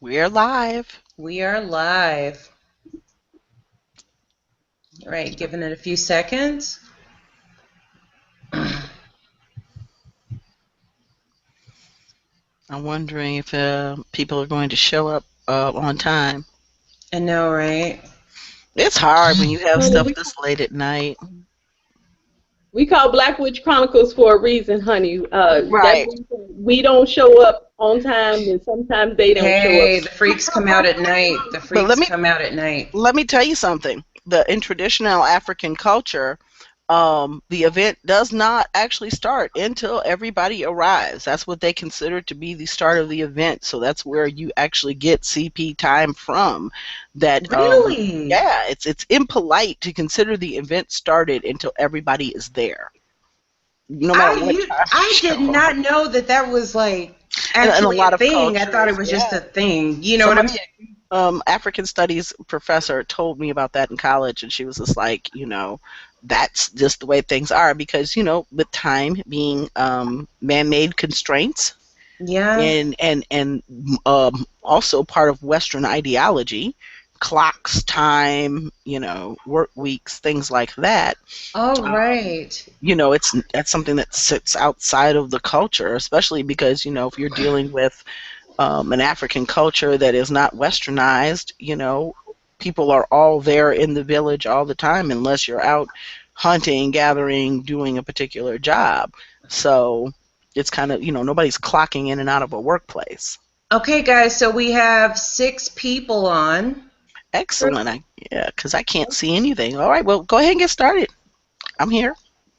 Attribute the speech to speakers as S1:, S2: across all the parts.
S1: We're live.
S2: We are live. All right, giving it a few seconds.
S1: I'm wondering if people are going to show up on time.
S2: I know, right?
S1: It's hard when you have
S3: Honey,
S1: stuff
S3: we
S1: this late at night.
S3: we call Black Witch Chronicles for a reason, honey. That
S1: Right.
S3: means we don't show up on time, and sometimes they don't show up.
S2: Hey, the freaks come out at night. The
S1: But
S2: freaks come out at night.
S1: let me tell you something. In traditional African culture, the event does not actually start until everybody arrives. That's what they consider to be the start of the event. So that's where you actually get CP time from. That
S2: Really?
S1: yeah, it's impolite to consider the event started until everybody is there, no matter what time you
S2: I did
S1: show up.
S2: not know that that was like
S1: In a
S2: actually a
S1: lot of
S2: thing. I thought it
S1: cultures,
S2: was just
S1: yeah.
S2: a thing. You know
S1: So
S2: what
S1: my
S2: I mean?
S1: African studies professor told me about that in college, and she was just like, that's just the way things are because with time being man-made constraints
S2: Yeah.
S1: and also part of Western ideology, clocks, time, work weeks, things like that.
S2: All
S1: Um,
S2: right.
S1: that's something that sits outside of the culture, especially because if you're dealing with an African culture that is not westernized, people are all there in the village all the time unless you're out hunting, gathering, doing a particular job. So it's kind of, nobody's clocking in and out of a workplace.
S2: Okay, guys. So we have 6 people on.
S1: Excellent. Yeah, because I can't see anything. All right, well, go ahead and get started. I'm here.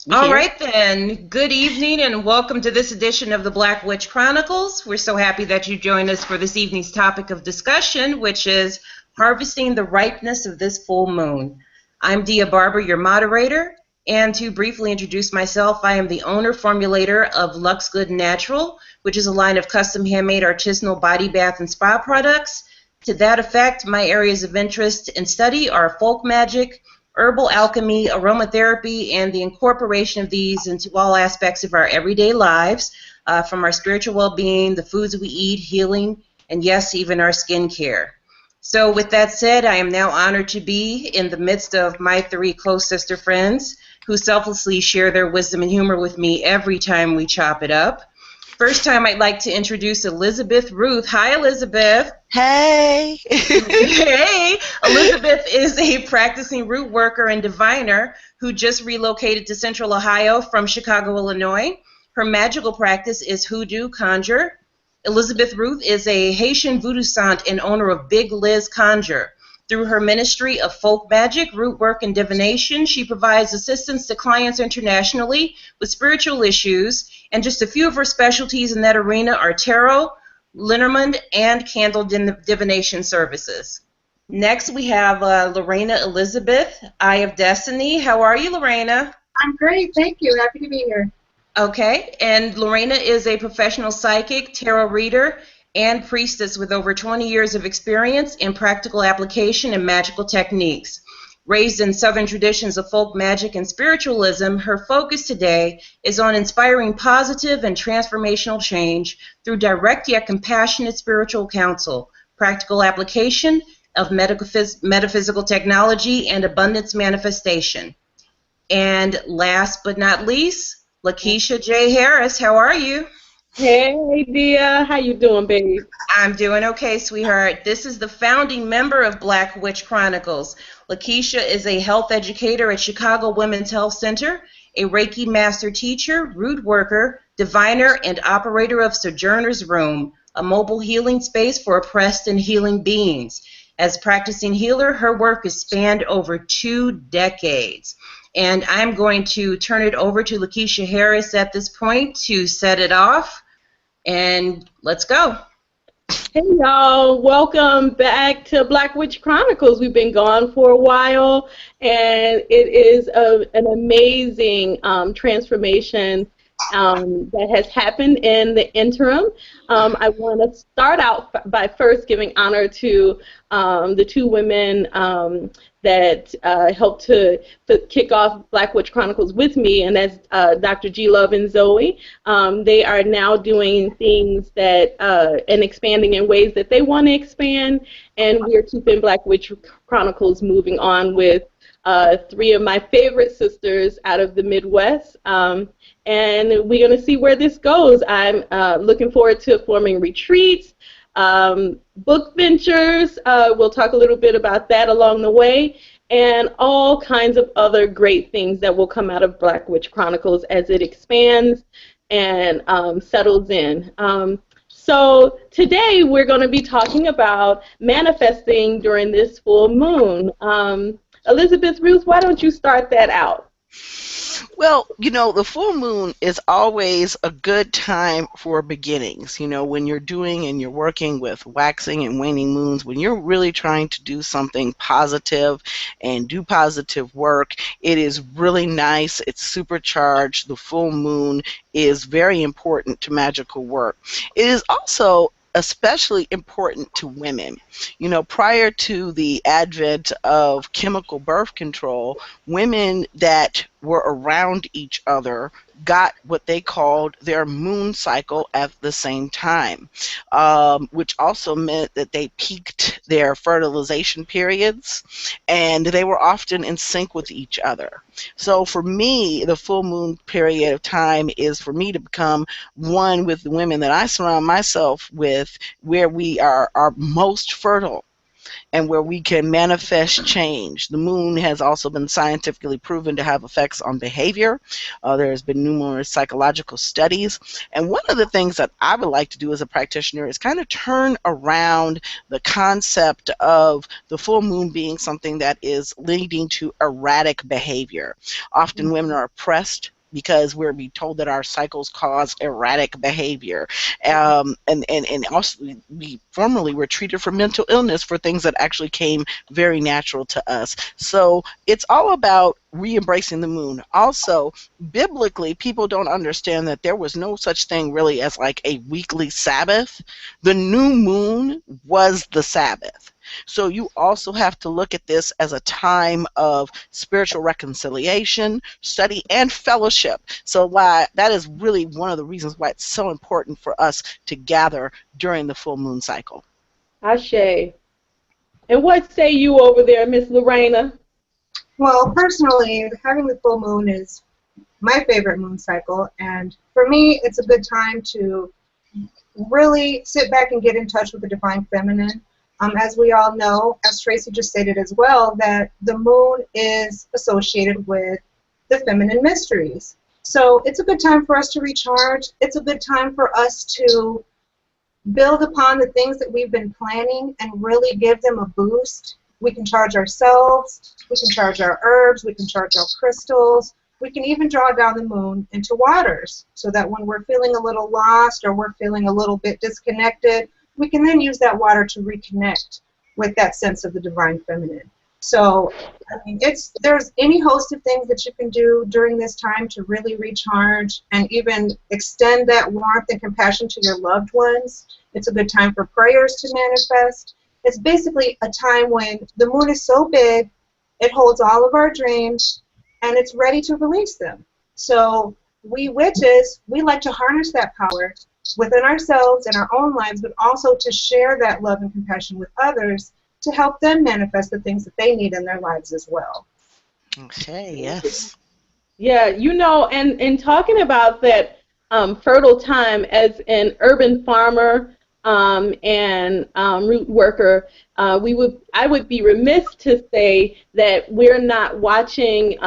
S1: We
S2: All
S1: here.
S2: right, then. Good evening and welcome to this edition of the Black Witch Chronicles. We're so happy that you joined us for this evening's topic of discussion, which is harvesting the ripeness of this full moon. I'm Dia Barber, your moderator, and to briefly introduce myself, I am the owner formulator of Lux Good Natural, which is a line of custom handmade artisanal body bath and spa products. To that effect, my areas of interest and study are folk magic, herbal alchemy, aromatherapy, and the incorporation of these into all aspects of our everyday lives, from our spiritual well-being, the foods we eat, healing, and yes, even our skincare. So with that said, I am now honored to be in the midst of my 3 close sister friends who selflessly share their wisdom and humor with me every time we chop it up. First time I'd like to introduce Elizabeth Ruth. Hi, Elizabeth.
S1: Hey.
S2: Hey, Elizabeth is a practicing root worker and diviner who just relocated to Central Ohio from Chicago, Illinois. Her magical practice is hoodoo conjure. Elizabeth Ruth is a Haitian voodoo sant and owner of Big Liz Conjure. Through her ministry of folk magic, root work, and divination, she provides assistance to clients internationally with spiritual issues, and just a few of her specialties in that arena are tarot, Lenormand, and candle divination services. Next, we have Lorena Elizabeth, Eye of Destiny. How are you, Lorena?
S4: I'm great, thank you. Happy to be here.
S2: Okay, and Lorena is a professional psychic, tarot reader, and priestess with over 20 years of experience in practical application and magical techniques. Raised in Southern traditions of folk magic and spiritualism, her focus today is on inspiring positive and transformational change through direct yet compassionate spiritual counsel, practical application of metaphysical technology, and abundance manifestation. And last but not least, Lakeisha Jay Harris. How are you?
S3: Hey, Dia, how you doing, babe?
S2: I'm doing okay, sweetheart. This is the founding member of Black Witch Chronicles. Lakeisha is a health educator at Chicago Women's Health Center, a Reiki master teacher, root worker, diviner, and operator of Sojourner's Room, a mobile healing space for oppressed and healing beings. As a practicing healer, her work has spanned over 2 decades. And I'm going to turn it over to Lakeisha Harris at this point to set it off. And let's go.
S3: Hey, y'all. Welcome back to Black Witch Chronicles. We've been gone for a while, and it is an amazing transformation that has happened in the interim. I want to start out by first giving honor to the two women that helped to kick off Black Witch Chronicles with me, and that's Dr. G. Love and Zoe. They are now doing things that and expanding in ways that they want to expand, and we're keeping Black Witch Chronicles moving on with three of my favorite sisters out of the Midwest. And we're going to see where this goes. I'm looking forward to forming retreats, book ventures. We'll talk a little bit about that along the way, and all kinds of other great things that will come out of Black Witch Chronicles as it expands and settles in. So today we're going to be talking about manifesting during this full moon. Elizabeth, Ruth, why don't you start that out?
S1: Well, the full moon is always a good time for beginnings. When you're doing and you're working with waxing and waning moons, when you're really trying to do something positive and do positive work, it is really nice. It's supercharged. The full moon is very important to magical work. It is also especially important to women. Prior to the advent of chemical birth control, women that were around each other got what they called their moon cycle at the same time, which also meant that they peaked their fertilization periods, and they were often in sync with each other. So for me, the full moon period of time is for me to become one with the women that I surround myself with, where we are most fertile and where we can manifest change. The moon has also been scientifically proven to have effects on behavior. There has been numerous psychological studies. And one of the things that I would like to do as a practitioner is kind of turn around the concept of the full moon being something that is leading to erratic behavior. Often women are oppressed because we're being told that our cycles cause erratic behavior. And also we formerly were treated for mental illness for things that actually came very natural to us. So it's all about re-embracing the moon. Also, biblically, people don't understand that there was no such thing really as like a weekly Sabbath. The new moon was the Sabbath. So you also have to look at this as a time of spiritual reconciliation, study, and fellowship. So that is really one of the reasons why it's so important for us to gather during the full moon cycle.
S3: Ashe. And what say you over there, Miss Lorena?
S4: Well, personally, having the full moon is my favorite moon cycle, and for me, it's a good time to really sit back and get in touch with the divine feminine. As we all know, as Tracy just stated as well, that the moon is associated with the feminine mysteries. So it's a good time for us to recharge. It's a good time for us to build upon the things that we've been planning and really give them a boost. We can charge ourselves, we can charge our herbs, we can charge our crystals, we can even draw down the moon into waters so that when we're feeling a little lost or we're feeling a little bit disconnected, we can then use that water to reconnect with that sense of the divine feminine. So, I mean, there's any host of things that you can do during this time to really recharge and even extend that warmth and compassion to your loved ones. It's a good time for prayers to manifest. It's basically a time when the moon is so big, it holds all of our dreams, and it's ready to release them. So we witches, we like to harness that power within ourselves and our own lives, but also to share that love and compassion with others to help them manifest the things that they need in their lives as well.
S1: Okay, yes.
S3: Yeah, and talking about that fertile time as an urban farmer and root worker, I would be remiss to say that we're not watching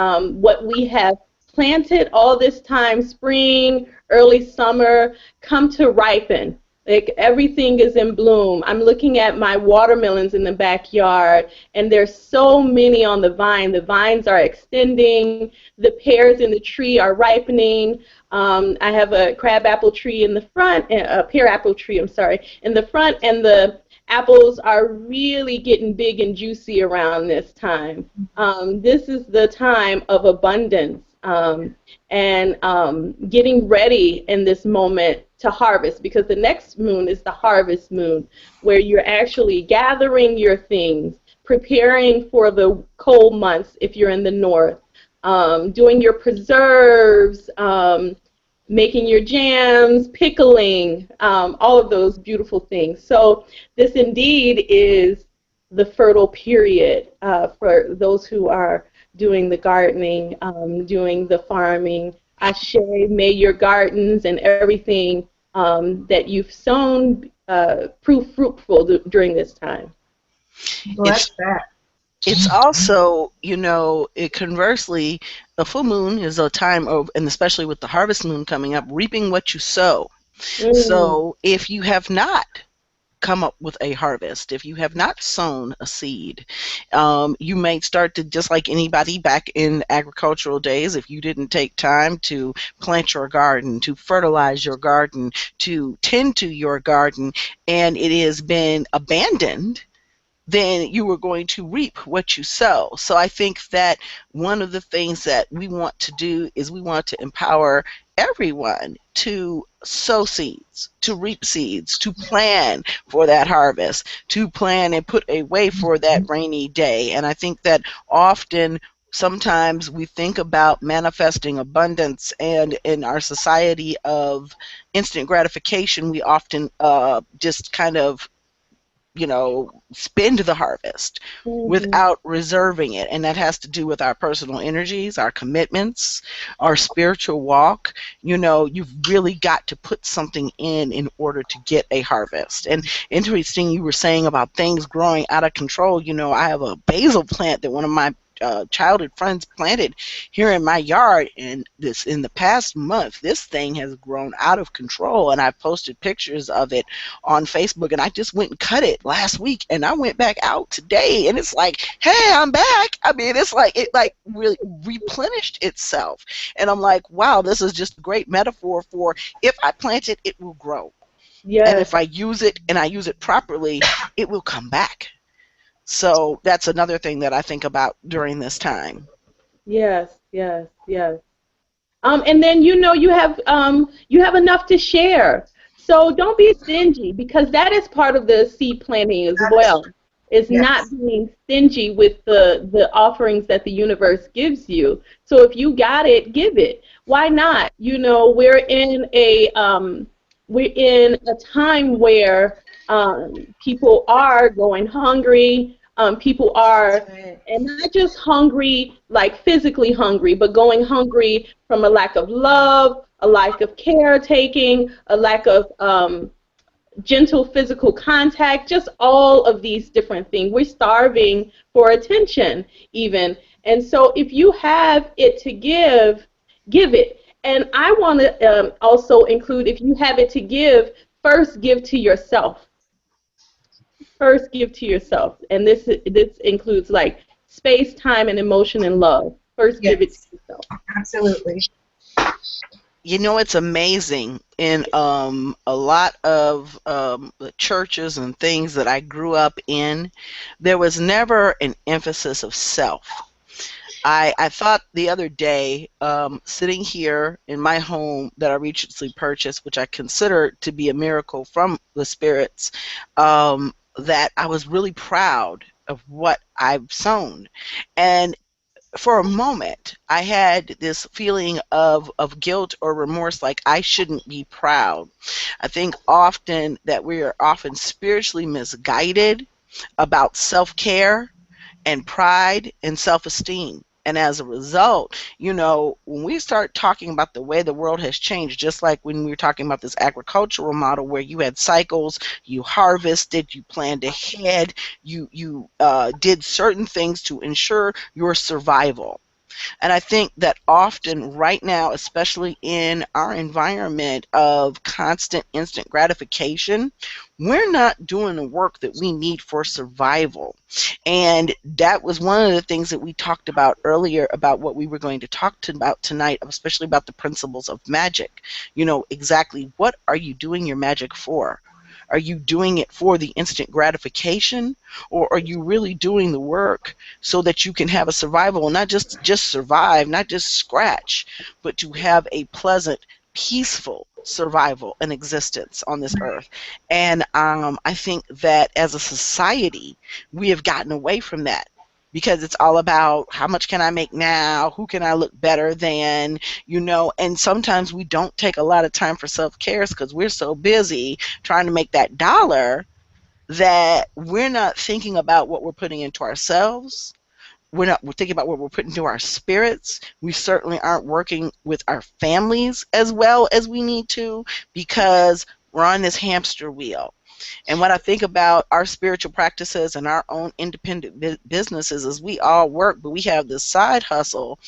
S3: what we have planted all this time, spring, early summer, come to ripen. Like everything is in bloom. I'm looking at my watermelons in the backyard, and there's so many on the vine. The vines are extending. The pears in the tree are ripening. I have a crabapple tree in the front, a pear apple tree, I'm sorry, in the front, and the apples are really getting big and juicy around this time. This is the time of abundance. and getting ready in this moment to harvest, because the next moon is the harvest moon, where you're actually gathering your things, preparing for the cold months if you're in the north, doing your preserves, making your jams, pickling, all of those beautiful things. So this indeed is the fertile period for those who are doing the gardening, doing the farming. Ashe, may your gardens and everything that you've sown prove fruitful during this time.
S4: Bless that.
S1: It's also, conversely, a full moon is a time of, and especially with the harvest moon coming up, reaping what you sow.
S3: Mm.
S1: So if you have not come up with a harvest, if you have not sown a seed, you may start to, just like anybody back in agricultural days, if you didn't take time to plant your garden, to fertilize your garden, to tend to your garden, and it has been abandoned, then you are going to reap what you sow. So I think that one of the things that we want to do is we want to empower everyone to sow seeds, to reap seeds, to plan for that harvest, to plan and put away for that rainy day. And I think that often, sometimes we think about manifesting abundance, and in our society of instant gratification, we often just kind of spend the harvest
S3: Mhm.
S1: without reserving it. And that has to do with our personal energies, our commitments, our spiritual walk. You've really got to put something in order to get a harvest. And interesting, you were saying about things growing out of control. I have a basil plant that one of my childhood friends planted here in my yard, and in the past month, this thing has grown out of control, and I posted pictures of it on Facebook, and I just went and cut it last week, and I went back out today, and it's like, hey, I'm back. I mean, it's like it really replenished itself, and I'm like, wow, this is just a great metaphor for, if I plant it, it will grow, and
S3: Yes,
S1: if I use it and I use it properly, it will come back. So that's another thing that I think about during this time.
S3: yes, yes, yes. And then you have enough to share. So don't be stingy, because that is part of the seed planting as
S4: That is
S3: well.
S4: true.
S3: It's not
S4: Yes.
S3: being stingy with the offerings that the universe gives you. So if you got it, give it. Why not? We're in a time where people are going hungry. People are,
S2: Right.
S3: and not just hungry, like physically hungry, but going hungry from a lack of love, a lack of caretaking, a lack of gentle physical contact, just all of these different things. We're starving for attention, even. And so if you have it to give, give it. And I want to also include, if you have it to give, first give to yourself. First give to yourself. And this includes like space, time, and emotion and love. First give it to
S4: Yes.
S3: yourself.
S4: Absolutely.
S1: It's amazing in a lot of the churches and things that I grew up in, there was never an emphasis of self. I thought the other day, sitting here in my home that I recently purchased, which I consider to be a miracle from the spirits, that I was really proud of what I've sown. And for a moment, I had this feeling of guilt or remorse, like I shouldn't be proud. I think often that we are often spiritually misguided about self care and pride and self esteem. And as a result, when we start talking about the way the world has changed, just like when we were talking about this agricultural model where you had cycles, you harvested, you planned ahead, you did certain things to ensure your survival. And I think that often right now, especially in our environment of constant instant gratification, we're not doing the work that we need for survival. And that was one of the things that we talked about earlier about what we were going to about tonight, especially about the principles of magic. Exactly what are you doing your magic for? Are you doing it for the instant gratification, or are you really doing the work so that you can have a survival, not just survive, not just scratch, but to have a pleasant, peaceful survival and existence on this earth? And I think that as a society, we have gotten away from that, because it's all about how much can I make now, who can I look better than, and sometimes we don't take a lot of time for self-care because we're so busy trying to make that dollar that we're not thinking about what we're putting into ourselves. We're thinking about what we're putting into our spirits. We certainly aren't working with our families as well as we need to, because we're on this hamster wheel. And what I think about our spiritual practices and our own independent businesses is we all work, but we have this side hustle.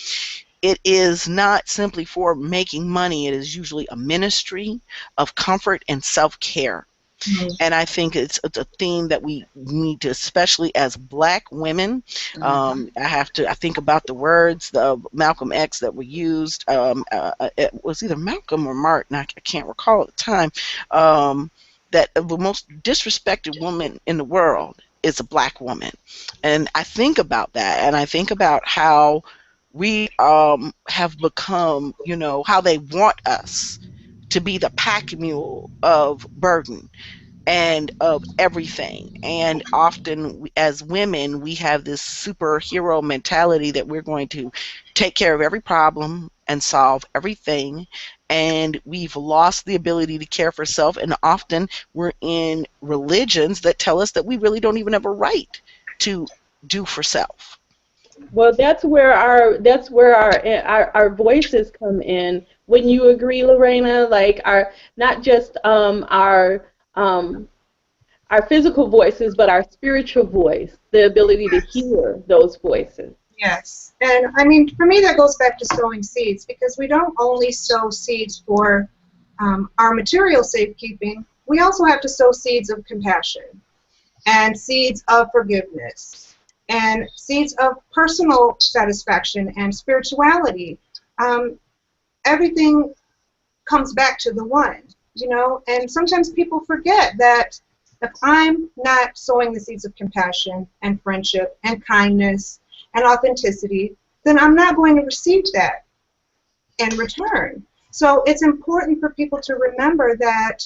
S1: It is not simply for making money. It is usually a ministry of comfort and self-care.
S4: Mhm.
S1: And I think it's a theme that we need to, especially as Black women. I think about the words of Malcolm X that were used. It was either Malcolm or Martin, I can't recall at the time. That the most disrespected woman in the world is a Black woman. And I think about that, and I think about how we have become, how they want us to be the pack mule of burden and of everything. And often, as women, we have this superhero mentality that we're going to take care of every problem and solve everything. And we've lost the ability to care for self. And often we're in religions that tell us that we really don't even have a right to do for self.
S3: Well, that's where our voices come in. When you agree, Lorena, like our not just our physical voices, but our spiritual voice, the ability to hear those voices.
S4: Yes. And I mean, for me, that goes back to sowing seeds, because we don't only sow seeds for our material safekeeping, we also have to sow seeds of compassion and seeds of forgiveness and seeds of personal satisfaction and spirituality. Everything comes back to the one, and sometimes people forget that if I'm not sowing the seeds of compassion and friendship and kindness and authenticity, then I'm not going to receive that in return. So it's important for people to remember that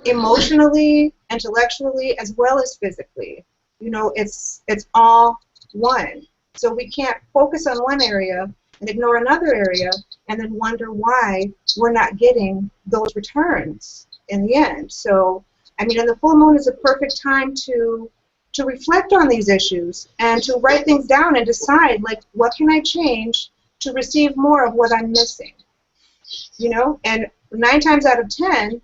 S4: emotionally, intellectually, as well as physically, it's all one. So we can't focus on one area and ignore another area and then wonder why we're not getting those returns in the end. So, I mean, and the full moon is a perfect time to reflect on these issues and to write things down and decide, like, what can I change to receive more of what I'm missing? And 9 times out of 10,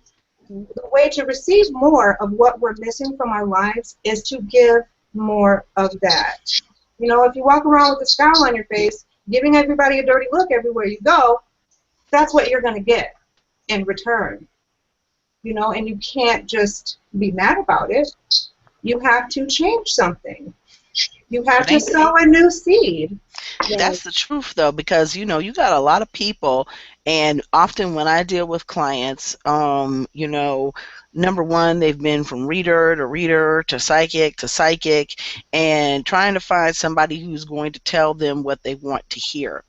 S4: the way to receive more of what we're missing from our lives is to give more of that. If you walk around with a scowl on your face, giving everybody a dirty look everywhere you go, that's what you're going to get in return. And you can't just be mad about it. You have to change something. You have to sow a new seed.
S1: That's the truth, though, because you got a lot of people, and often when I deal with clients, number one, they've been from reader to psychic, and trying to find somebody who's going to tell them what they want to hear.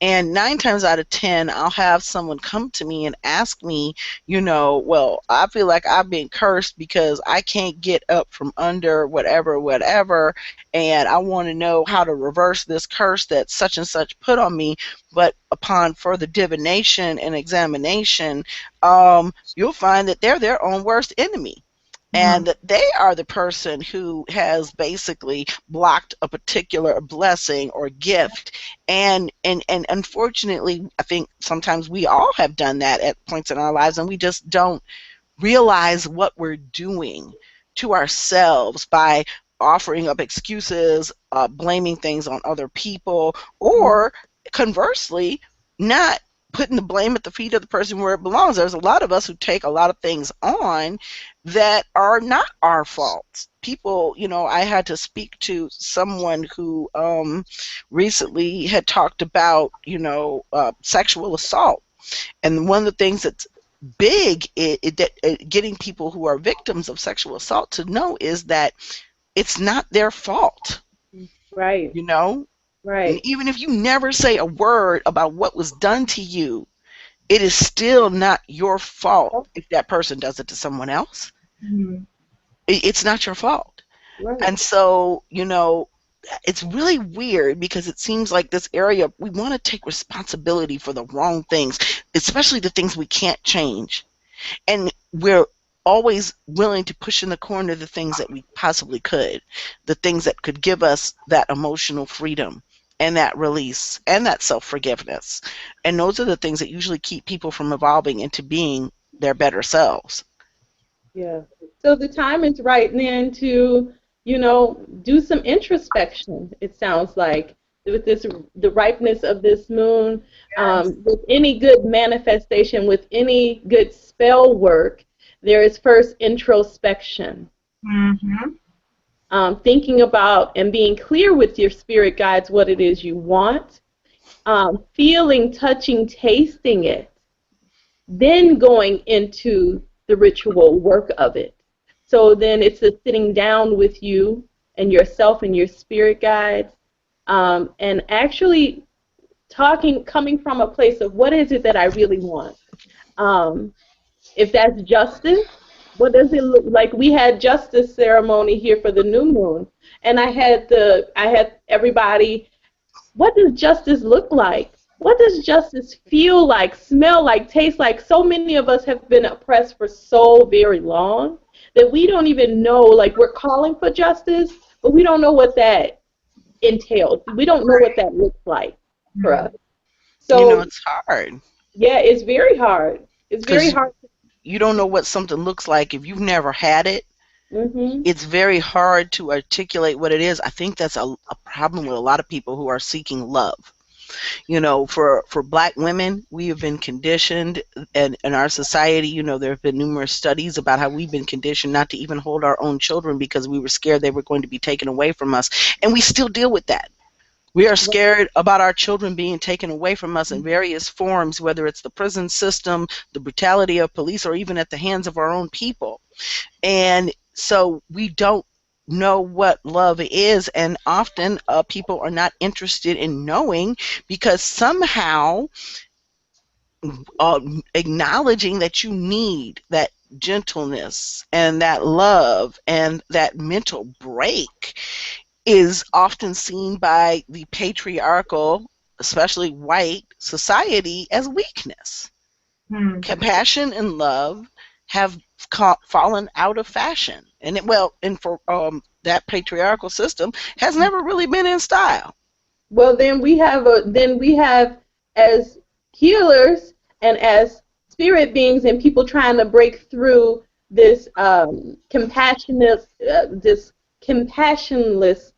S1: And 9 times out of 10, I'll have someone come to me and ask me, well, I feel like I've been cursed because I can't get up from under whatever, and I want to know how to reverse this curse that such and such put on me. But upon further divination and examination, you'll find that they're their own worst enemy. And that they are the person who has basically blocked a particular blessing or gift. And unfortunately, I think sometimes we all have done that at points in our lives, and we just don't realize what we're doing to ourselves by offering up excuses, blaming things on other people, or conversely, not putting the blame at the feet of the person where it belongs. There's a lot of us who take a lot of things on that are not our fault. People, I had to speak to someone who recently had talked about, sexual assault. And one of the things that's big getting people who are victims of sexual assault to know is that it's not their fault,
S3: Right.
S1: you know? And
S3: Right.
S1: even if you never say a word about what was done to you, it is still not your fault if that person does it to someone else.
S4: Mhm.
S1: It's not your fault.
S3: Right.
S1: And so, it's really weird because it seems like this area, we want to take responsibility for the wrong things, especially the things we can't change. And we're always willing to push in the corner the things that we possibly could, the things that could give us that emotional freedom and that release and that self-forgiveness. And those are the things that usually keep people from evolving into being their better selves.
S3: Yeah. So the time is right then to, do some introspection, it sounds like, with the ripeness of this moon,
S4: Yes.
S3: with any good manifestation, with any good spell work, there is first introspection.
S4: Mm-hmm.
S3: Thinking about and being clear with your spirit guides what it is you want, feeling, touching, tasting it, then going into the ritual work of it. So then it's a sitting down with you and yourself and your spirit guides, and actually coming from a place of what is it that I really want. If that's justice, what does it look like? We had justice ceremony here for the new moon, and I had everybody. What does justice look like? What does justice feel like, smell like, taste like? So many of us have been oppressed for so very long that we don't even know, like we're calling for justice, but we don't know what that entails. We don't know what that looks like for
S4: Mhm.
S3: us. So,
S1: It's hard
S3: yeah, it's very hard. It's very
S1: because
S3: hard.
S1: you don't know what something looks like if you've never had it.
S3: Mm-hmm.
S1: It's very hard to articulate what it is. I think that's a problem with a lot of people who are seeking love. For Black women, we have been conditioned, and in our society, there have been numerous studies about how we've been conditioned not to even hold our own children because we were scared they were going to be taken away from us. And we still deal with that. We are scared about our children being taken away from us in various forms, whether it's the prison system, the brutality of police, or even at the hands of our own people. And so we don't know what love is, and often people are not interested in knowing because somehow uh, acknowledging that you need that gentleness and that love and that mental break is often seen by the patriarchal, especially white society, as weakness.
S4: Hmm.
S1: Compassion and love have fallen out of fashion, and for that patriarchal system has never really been in style.
S3: Well, then we have as healers and as spirit beings and people trying to break through this compassionless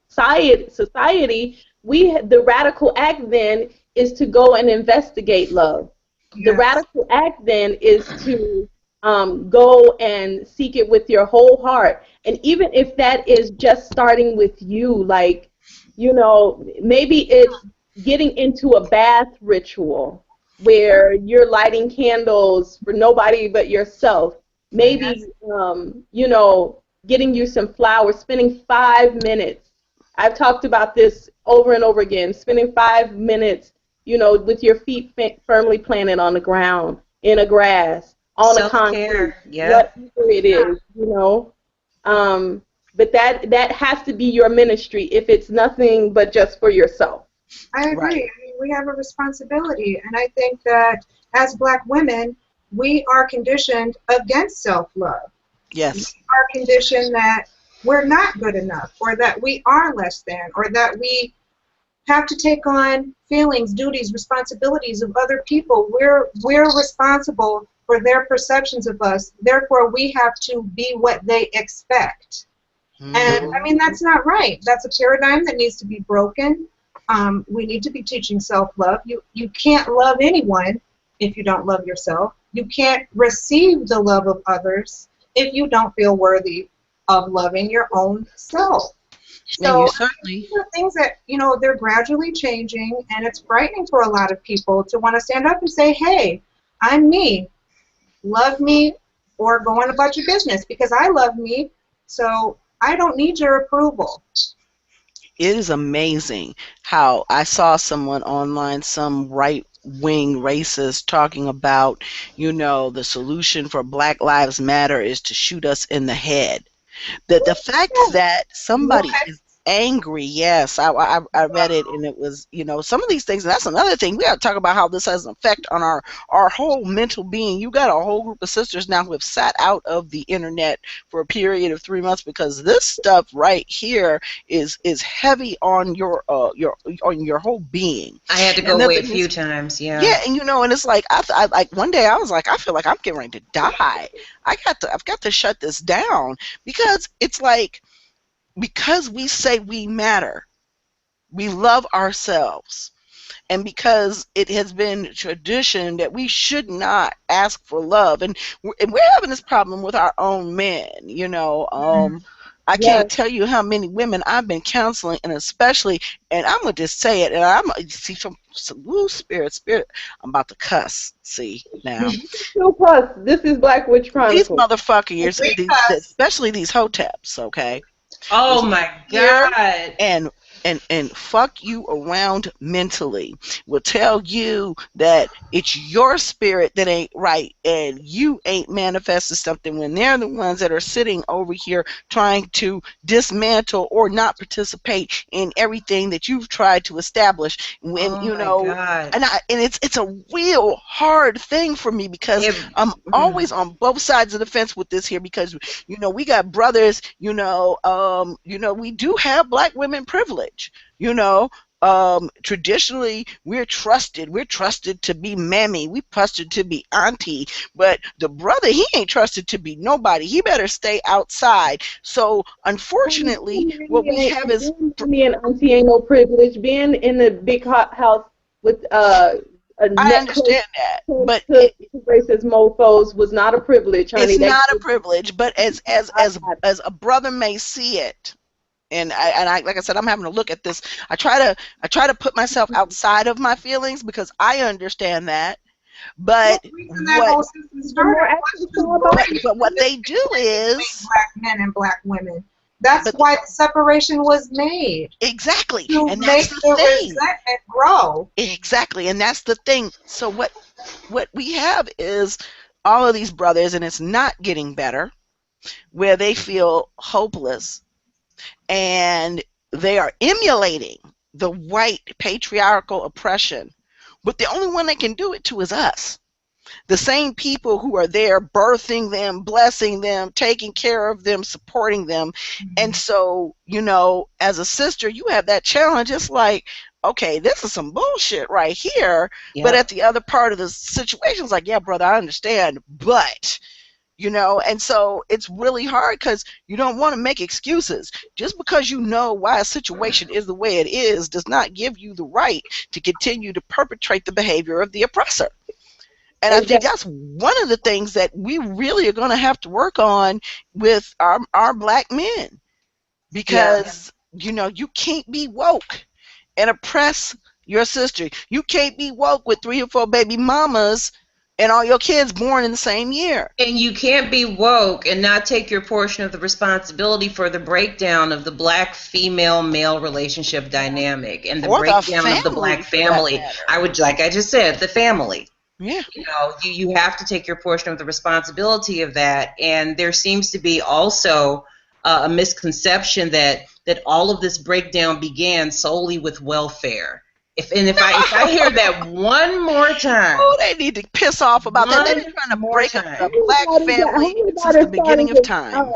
S3: society. The radical act then is to go and investigate love. The
S4: Yes.
S3: radical act then is to go and seek it with your whole heart. And even if that is just starting with you, like, maybe it's getting into a bath ritual where you're lighting candles for nobody but yourself. Maybe,
S4: Yes.
S3: getting you some flowers, spending 5 minutes. I've talked about this over and over again, spending 5 minutes, with your feet firmly planted on the ground, in a grass, on a concrete,
S2: Self-care. Yep.
S3: whatever it is. Um, but that has to be your ministry if it's nothing but just for yourself.
S4: I
S1: Right.
S4: agree. I mean, we have a responsibility, and I think that as Black women, we are conditioned against self-love. We
S1: Yes.
S4: are conditioned that we're not good enough, or that we are less than, or that we have to take on feelings, duties, responsibilities of other people. We're responsible for their perceptions of us. Therefore, we have to be what they expect. And I
S1: Hmm.
S4: mean, that's not right. That's a paradigm that needs to be broken. We need to be teaching self-love. You can't love anyone if you don't love yourself. You can't receive the love of others if you don't feel worthy of loving your own self.
S1: And you
S4: So
S1: certainly,
S4: these are things that, they're gradually changing, and it's frightening for a lot of people to want to stand up and say, hey, I'm me. love me or go on about your business, because I love me, so I don't need your approval.
S1: It is amazing how I saw someone online, some right wing racist, talking about, the solution for Black Lives Matter is to shoot us in the head. The fact that somebody
S4: What?
S1: is angry, yes, I read it, and it was, some of these things, and that's another thing we got to talk about, how this has an effect on our whole mental being. You got a whole group of sisters now who have sat out of the internet for a period of 3 months because this stuff right here is heavy on your whole being.
S2: I had to
S1: And
S2: go
S1: the
S2: away a
S1: thing
S2: few
S1: is,
S2: times, yeah.
S1: yeah, and and it's like I like one day I was like, I feel like I'm getting ready to die. I've got to shut this down, because it's like, because we say we matter, we love ourselves, and because it has been tradition that we should not ask for love, and we're having this problem with our own men. I
S3: Yes.
S1: can't tell you how many women I've been counseling, and especially, and I'm gonna just say it, and I'm see some woo, spirit. I'm about to cuss. See now,
S3: No plus. This is Black Witch
S1: these
S3: Chronicles.
S1: motherfuckers,
S4: Because
S1: especially these hoteps, okay?
S2: Oh
S1: Will
S2: my
S1: here
S2: God.
S1: and fuck you around mentally. Will tell you that it's your spirit that ain't right, and you ain't manifested something, when they're the ones that are sitting over here trying to dismantle or not participate in everything that you've tried to establish. When
S2: Oh my God.
S1: and it's a real hard thing for me, because
S2: It,
S1: I'm always on both sides of the fence with this here, because we got brothers, we do have Black women privilege, traditionally we're trusted to be mammy, we trusted to be auntie, but the brother, he ain't trusted to be nobody, he better stay outside. So unfortunately what we have is,
S3: Being mommy and auntie ain't no privilege. Being in the big hot house with a
S1: I
S3: net close,
S1: understand that,
S3: close
S1: but
S3: to racist mofos was not a privilege, honey.
S1: it's
S3: That
S1: not a privilege, but as a brother may see it, and I like I said, I'm having to look at this. I try to put myself outside of my feelings, because I understand that.
S4: well,
S1: But
S4: the reason that
S1: what
S4: whole system
S3: the
S4: started
S3: more
S4: was
S3: access
S4: to
S3: all about
S4: break
S1: but what
S4: the
S1: they do
S4: distinction between
S1: is,
S4: Black men and Black women. That's
S1: but
S4: why the separation was made,
S1: exactly,
S4: to
S1: and that's
S4: make
S1: the
S4: the
S1: thing.
S4: resentment grow.
S1: Exactly, and that's the thing. So what we have is all of these brothers, and it's not getting better, where they feel hopeless, and they are emulating the white patriarchal oppression. But the only one that can do it to is us. The same people who are there birthing them, blessing them, taking care of them, supporting them. And so, as a sister, you have that challenge. It's like, okay, this is some bullshit right here. But
S2: yep.
S1: at the other part of the situation, it's like, yeah, brother, I understand. But and so it's really hard, because you don't want to make excuses. Just because you know why a situation is the way it is does not give you the right to continue to perpetrate the behavior of the oppressor. And I think
S3: exactly.
S1: that's one of the things that we really are going to have to work on with our Black men,
S2: Yeah.
S1: because you can't be woke and oppress your sister. You can't be woke with 3 or 4 baby mamas and all your kids born in the same year.
S2: And you can't be woke and not take your portion of the responsibility for the breakdown of the Black female male relationship dynamic and the
S1: Or the
S2: breakdown of the
S1: family
S2: Black
S1: for that
S2: family.
S1: matter.
S2: I would, like I just said, the family.
S1: Yeah.
S2: You have to take your portion of the responsibility of that. And there seems to be also a misconception that all of this breakdown began solely with welfare. If I hear that one more time,
S1: Oh, they need to piss off about that. They've
S2: one
S1: been trying to
S2: more
S1: break up
S2: time.
S1: the Black family
S3: Who
S1: since
S3: got
S1: the
S3: it started
S1: beginning of
S3: with
S1: time.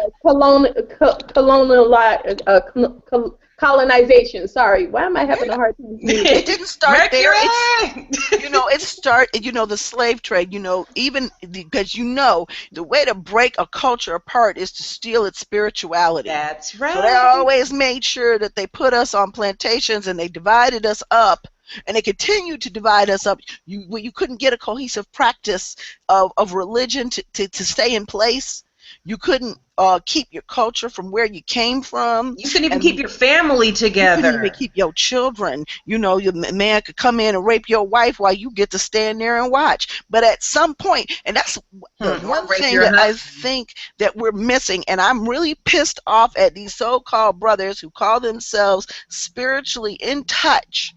S3: colonization? Sorry, why am I having a hard time
S1: It
S3: communicating?
S1: didn't start there.
S2: Mercury!
S1: It started, the slave trade, even because, the way to break a culture apart is to steal its spirituality.
S2: That's
S1: So they
S2: right.
S1: always made sure that they put us on plantations, and they divided us up, and they continue to divide us up. You couldn't get a cohesive practice of religion to stay in place. You couldn't keep your culture from where you came from.
S2: You couldn't even
S1: And
S2: keep your family
S1: you couldn't even
S2: together.
S1: keep your children. You know, your man could come in and rape your wife while you get to stand there and watch. But at some point, and that's the
S2: Or
S1: one
S2: rape
S1: thing
S2: your
S1: that I
S2: husband.
S1: think that we're missing, and I'm really pissed off at these so-called brothers who call themselves spiritually in touch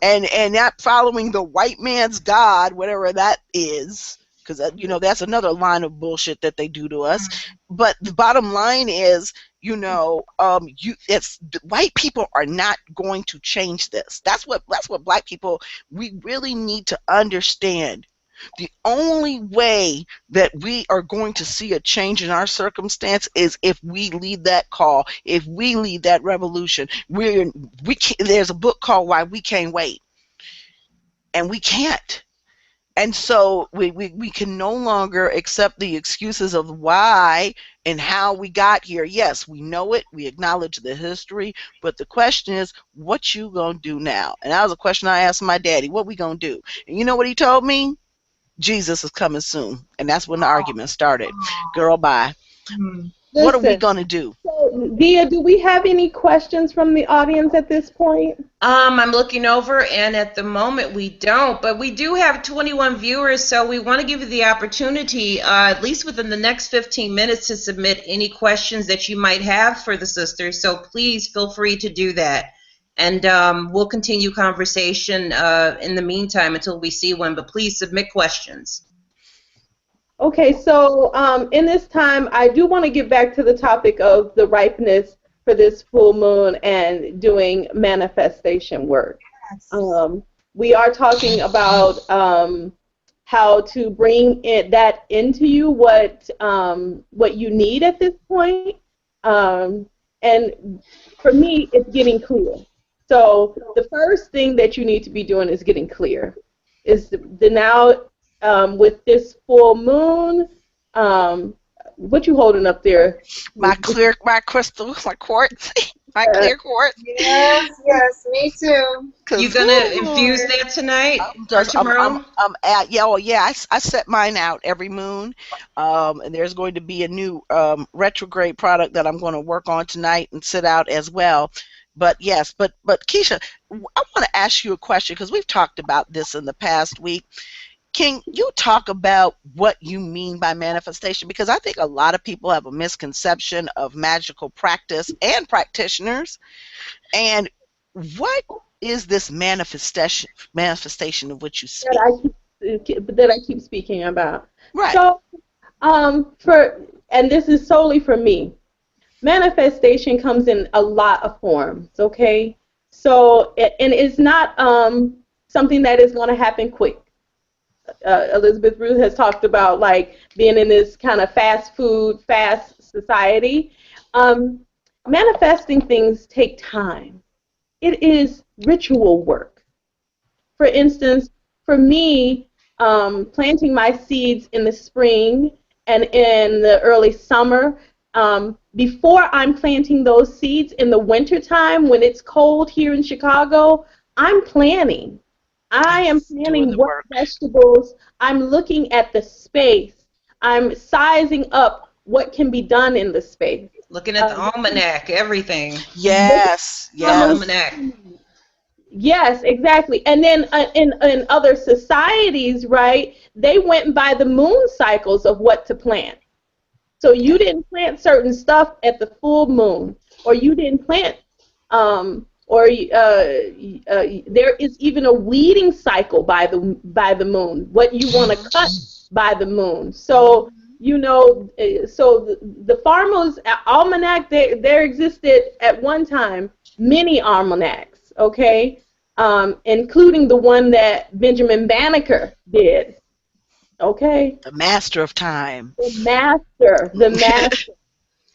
S1: and not following the white man's God, whatever that is, because you know that's another line of bullshit that they do to us. But the bottom line is, it's white people are not going to change this. That's what black people, we really need to understand. The only way that we are going to see a change in our circumstance is if we lead that call, if we lead that revolution. There's a book called Why We Can't Wait, and we can't. And so we can no longer accept the excuses of why and how we got here. Yes, we know it. We acknowledge the history. But the question is, what you gonna do now? And that was a question I asked my daddy. What we gonna do? And you know what he told me? Jesus is coming soon. And that's when the argument started. Girl, bye.
S4: Hmm.
S1: What are we
S3: Listen,
S1: gonna do?
S3: so Dia, do we have any questions from the audience at this point?
S2: I'm looking over, and at the moment we don't, but we do have 21 viewers, so we want to give you the opportunity, at least within the next 15 minutes, to submit any questions that you might have for the sisters. So please feel free to do that, and we'll continue conversation in the meantime until we see one. But please submit questions.
S3: Okay, so in this time, I do want to get back to the topic of the ripeness for this full moon and doing manifestation work.
S4: Yes.
S3: We are talking about how to bring that into you, what you need at this point. And for me, it's getting clear. So the first thing that you need to be doing is getting clear. Is the now with this full moon, what you holding up there?
S1: My crystal, my quartz, my
S3: Uh,
S1: clear quartz.
S4: Yes, yes, me too.
S2: You
S1: 'Cause,
S2: gonna
S1: woo,
S2: infuse that tonight
S1: I'm
S2: or
S1: just
S2: tomorrow?
S1: I'm at yeah, oh yeah, I set mine out every moon. And there's going to be a new retrograde product that I'm going to work on tonight and sit out as well. But yes, but Keisha, I want to ask you a question because we've talked about this in the past week. Can you talk about what you mean by manifestation? Because I think a lot of people have a misconception of magical practice and practitioners. And what is this manifestation of which you
S3: that
S1: speak?
S3: I keep speaking about.
S1: Right.
S3: So and this is solely for me. Manifestation comes in a lot of forms. Okay, so and it's not something that is going to happen quick. Elizabeth Ruth has talked about like being in this kind of fast society. Um, Manifesting things take time. It is ritual work. For instance, for me, planting my seeds in the spring and in the early summer, before I'm planting those seeds in the wintertime when it's cold here in Chicago, I'm planning. I am
S1: Yes, doing
S3: planning
S1: the
S3: what
S1: work.
S3: vegetables. I'm looking at the space. I'm sizing up what can be done in the space.
S2: Looking at the
S3: Looking,
S2: almanac, everything.
S3: looking
S1: Yes,
S2: The
S3: at
S1: yes.
S2: almanac.
S3: yes, exactly. And then in other societies, right, they went by the moon cycles of what to plant. So you didn't plant certain stuff at the full moon, or you didn't plant, there is even a weeding cycle by the moon. What you want to cut by the moon. So so the Farmers Almanac, there existed at one time many almanacs, okay, including the one that Benjamin Banneker did, okay.
S1: The master of time.
S3: The master,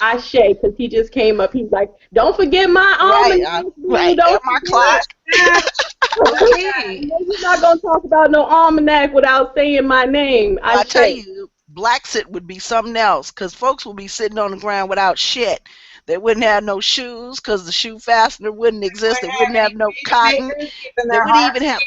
S3: Ashe, because he just came up. He's like, don't forget my
S1: Right,
S3: almanac, boo,
S1: right. And
S3: don't
S1: my
S3: forget
S1: clock.
S3: it.
S2: Okay.
S3: You're not going to talk about no almanac without saying my name,
S1: Well, I
S3: Ashe.
S1: tell you, black sit would be something else because folks will be sitting on the ground without shit. They wouldn't have no shoes because the shoe fastener wouldn't exist. They
S4: Wouldn't have
S1: wouldn't have
S4: any
S1: no cotton.
S4: pacemakers keeping
S1: They
S4: their
S1: wouldn't
S4: hearts
S1: even have.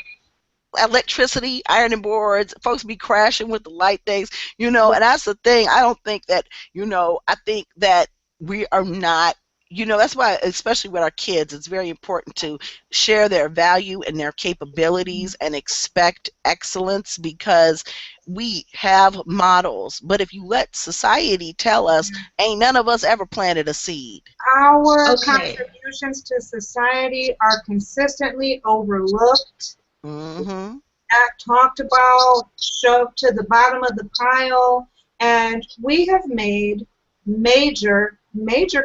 S1: electricity, ironing boards, folks be crashing with the light things, and that's the thing. I don't think that, I think that we are not, that's why, especially with our kids, it's very important to share their value and their capabilities and expect excellence, because we have models. But if you let society tell us, ain't none of us ever planted a seed.
S4: Our
S2: Okay.
S4: contributions to society are consistently overlooked,
S1: Mm-hmm.
S4: not talked about, shoved to the bottom of the pile, and we have made major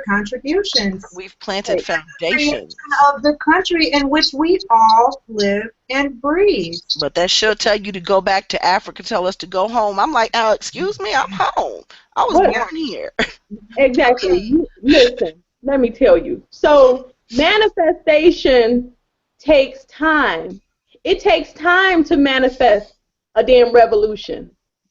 S4: contributions
S1: We've planted
S3: Right.
S4: to the creation
S1: foundations.
S4: of the country in which we all live and breathe.
S1: But that should tell you to go back to Africa, tell us to go home. I'm like, excuse me, I'm home. I was
S3: What
S4: Yeah.
S1: born here.
S3: exactly?
S2: Okay.
S3: Listen, let me tell you. So manifestation takes time. It takes time to manifest a damn revolution.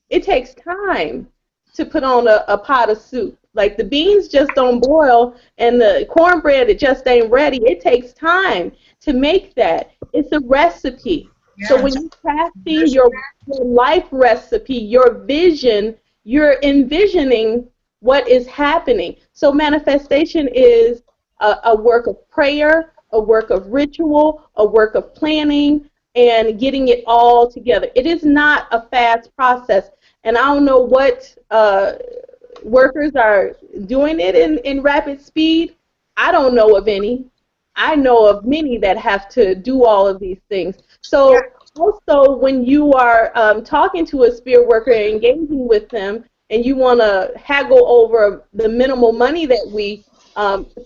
S3: It takes time to put on a pot of soup. Like the beans just don't boil and the cornbread, it just ain't ready. It takes time to make that. It's a recipe. So
S4: Yeah.
S3: when you're crafting your life recipe, your vision, you're envisioning what is happening. So manifestation is a work of prayer, a work of ritual, a work of planning, and getting it all together. It is not a fast process. And I don't know what workers are doing it in rapid speed. I don't know of any. I know of many that have to do all of these things.
S4: Yeah.
S3: So also when you are talking to a spirit worker and engaging with them and you want to haggle over the minimal money that we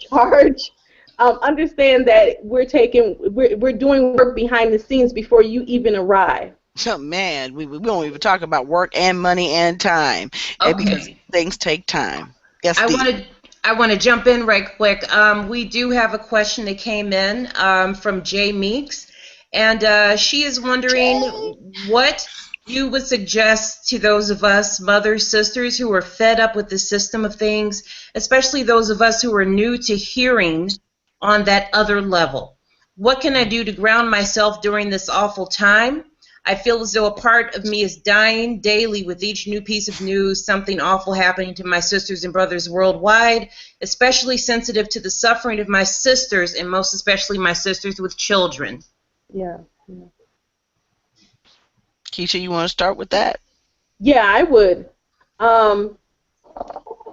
S3: charge, understand that we're doing work behind the scenes before you even arrive.
S1: So, man, we don't even talk about work and money and time, and because
S2: Okay.
S1: things take time. Yes,
S2: I
S1: Dee.
S2: want to I want to jump in right quick. We do have a question that came in from Jay Meeks, and she is wondering what you would suggest to those of us mothers, sisters who are fed up with the system of things, especially those of us who are new to hearing on that other level. What can I do to ground myself during this awful time? I feel as though a part of me is dying daily with each new piece of news, something awful happening to my sisters and brothers worldwide, especially sensitive to the suffering of my sisters, and most especially my sisters with children.
S3: Yeah. Yeah.
S1: Keisha, you want to start with that?
S3: Yeah, I would. Um,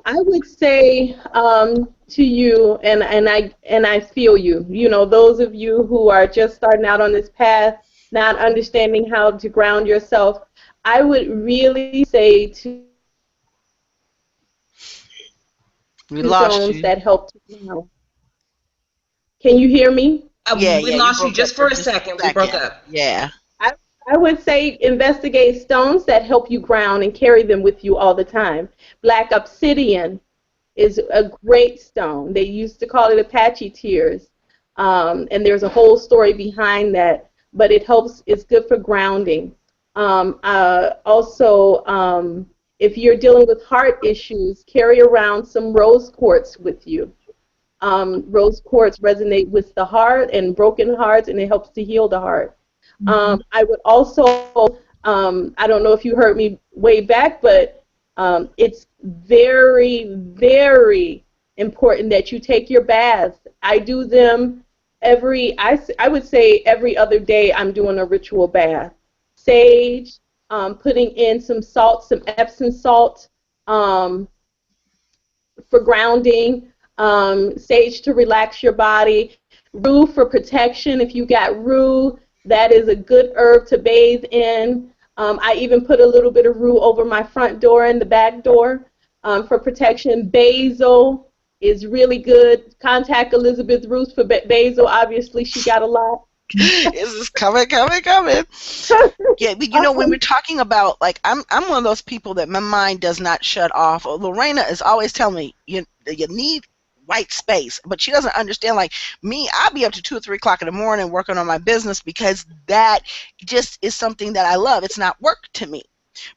S3: I would say to you, and I feel you. You know, those of you who are just starting out on this path, not understanding how to ground yourself, I would really say to
S1: We lost
S3: stones
S1: you.
S3: that help to ground. Can you hear me?
S1: Yeah,
S2: We
S1: yeah, you
S2: lost you
S1: broke up
S2: just
S1: for
S2: for a
S1: just
S2: second.
S1: a
S2: We broke
S1: second.
S2: up.
S1: Yeah.
S3: I, I would say investigate stones that help you ground and carry them with you all the time. Black obsidian is a great stone. They used to call it Apache tears. And there's a whole story behind that, but it helps, it's good for grounding. Also, if you're dealing with heart issues, carry around some rose quartz with you. Rose quartz resonate with the heart and broken hearts, and it helps to heal the heart. I would also, I don't know if you heard me way back, but it's very important that you take your baths. I do them I would say every other day I'm doing a ritual bath. Sage, putting in some salt, some Epsom salt for grounding, sage to relax your body, rue for protection. If you got rue, that is a good herb to bathe in. I even put a little bit of rue over my front door and the back door for protection. Basil is really good. Contact Elizabeth Ruth for basil. Obviously, she got a lot.
S1: This is coming. Yeah, but when we're talking about, like, I'm one of those people that my mind does not shut off. Lorena is always telling me you need white space, but she doesn't understand. Like me, I'll be up to 2 or 3 o'clock in the morning working on my business because that just is something that I love. It's not work to me.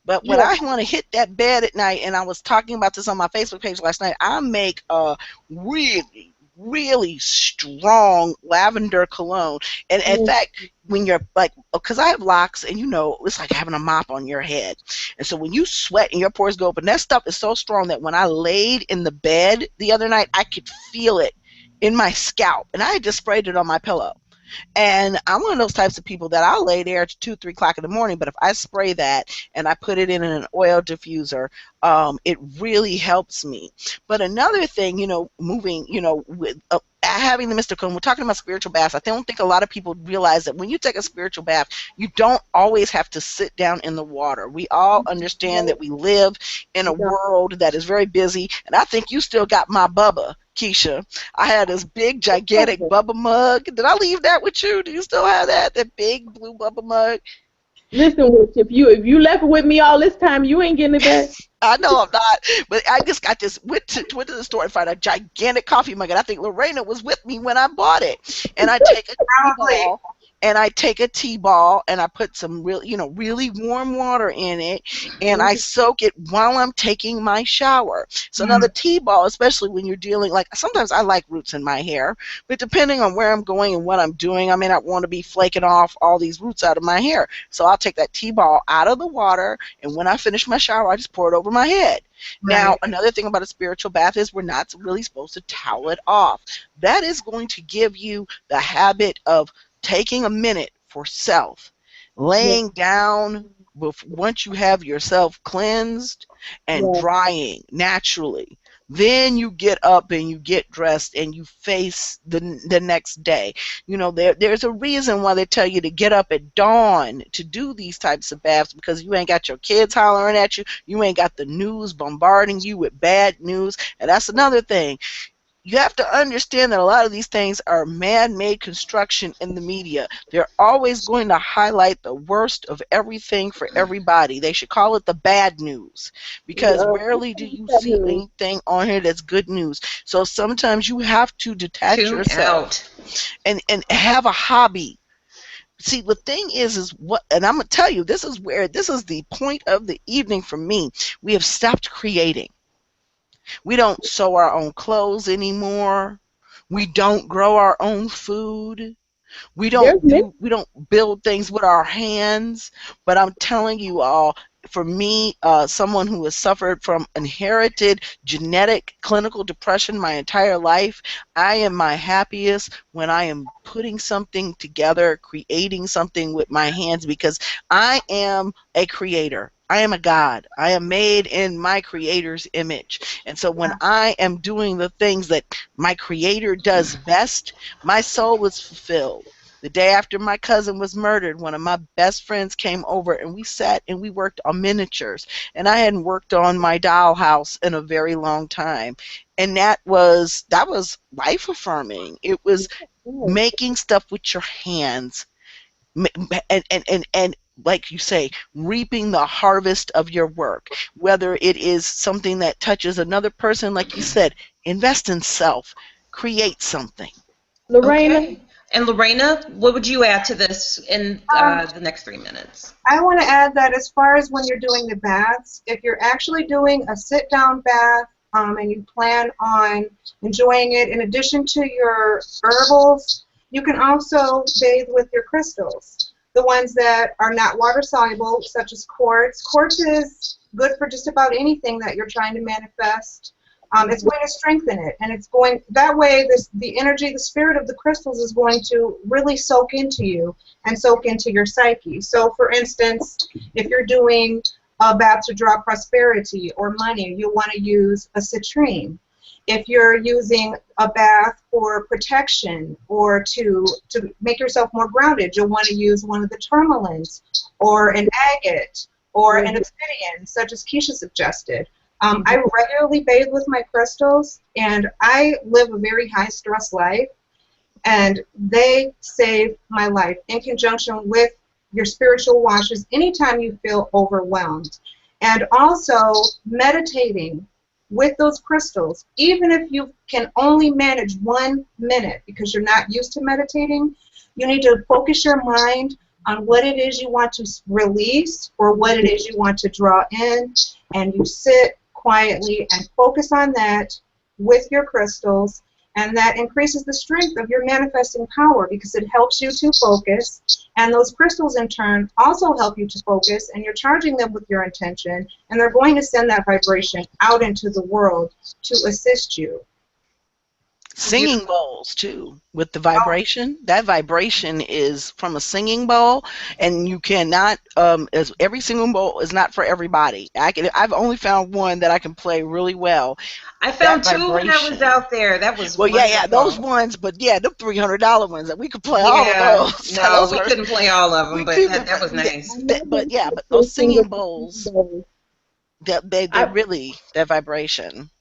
S1: But when
S3: Yeah.
S1: I want to hit that bed at night, and I was talking about this on my Facebook page last night, I make a really really strong lavender cologne. And in fact, when you're like, because I have locks, and it's like having a mop on your head. And so when you sweat and your pores go open, that stuff is so strong that when I laid in the bed the other night, I could feel it in my scalp. And I had just sprayed it on my pillow. And I'm one of those types of people that I'll lay there to 2, 3 o'clock in the morning. But if I spray that and I put it in an oil diffuser, it really helps me. But another thing, moving, with having the mystical, and we're talking about spiritual baths, I don't think a lot of people realize that when you take a spiritual bath, you don't always have to sit down in the water. We all understand that we live in a world that is very busy, and I think you still got my Bubba, Keisha. I had this big, gigantic Bubba mug. Did I leave that with you? Do you still have that big blue Bubba mug?
S3: Listen, Witch, if you left it with me all this time, you ain't getting it back.
S1: I know I'm not, but I just got this. Went to the store and found a gigantic coffee mug, and I think Lorena was with me when I bought it. And I take a T-ball, and I put some really warm water in it, and I soak it while I'm taking my shower. So now the T-ball, especially when you're dealing, like sometimes I like roots in my hair, but depending on where I'm going and what I'm doing, I may not want to be flaking off all these roots out of my hair. So I'll take that T-ball out of the water, and when I finish my shower, I just pour it over my head. Right. Now, another thing about a spiritual bath is we're not really supposed to towel it off. That is going to give you the habit of taking a minute for self, laying down once you have yourself cleansed and drying naturally. Then you get up and you get dressed and you face the next day. There's a reason why they tell you to get up at dawn to do these types of baths, because you ain't got your kids hollering at you. You ain't got the news bombarding you with bad news. And that's another thing. You have to understand that a lot of these things are man-made construction in the media. They're always going to highlight the worst of everything for everybody. They should call it the bad news, because rarely do you see anything on here that's good news. So sometimes you have to detach yourself and have a hobby. See, the thing is what, and I'm going to tell you, this is the point of the evening for me. We have stopped creating. We don't sew our own clothes anymore. We don't grow our own food. We don't build things with our hands. But I'm telling you all, for me, someone who has suffered from inherited genetic clinical depression my entire life, I am my happiest when I am putting something together, creating something with my hands, because I am a creator. I am a God. I am made in my Creator's image. And so when I am doing the things that my Creator does best, my soul is fulfilled. The day after my cousin was murdered, one of my best friends came over and we sat and we worked on miniatures. And I hadn't worked on my dollhouse in a very long time. And that was life affirming. It was making stuff with your hands and like you say, reaping the harvest of your work. Whether it is something that touches another person, like you said, invest in self, create something.
S3: Lorena?
S2: Okay. And Lorena, what would you add to this in the next 3 minutes?
S4: I want to add that as far as when you're doing the baths, if you're actually doing a sit-down bath and you plan on enjoying it, in addition to your herbals, you can also bathe with your crystals. The ones that are not water-soluble, such as quartz. Quartz is good for just about anything that you're trying to manifest. It's going to strengthen it, and it's going that way. The energy, the spirit of the crystals is going to really soak into you and soak into your psyche. So, for instance, if you're doing a bath to draw prosperity or money, you'll want to use a citrine. If you're using a bath for protection or to make yourself more grounded, you'll want to use one of the tourmalines or an agate or an obsidian, such as Keisha suggested. I regularly bathe with my crystals, and I live a very high-stress life, and they save my life in conjunction with your spiritual washes anytime you feel overwhelmed. And also meditating with those crystals, even if you can only manage 1 minute because you're not used to meditating, you need to focus your mind on what it is you want to release or what it is you want to draw in, and you sit quietly and focus on that with your crystals, And that increases the strength of your manifesting power because it helps you to focus. And those crystals, in turn, also help you to focus. And you're charging them with your intention. And they're going to send that vibration out into the world to assist you.
S1: Singing bowls too, with the vibration. That vibration is from a singing bowl, and you cannot. As every singing bowl is not for everybody. I've only found one that I can play really well.
S2: I found two when I was out there. That was
S1: well,
S2: wonderful.
S1: yeah, those ones. But yeah, the $300 ones that we could play all of those.
S2: No, we couldn't play all of them, but that was nice.
S1: But those singing bowls, they really that vibration.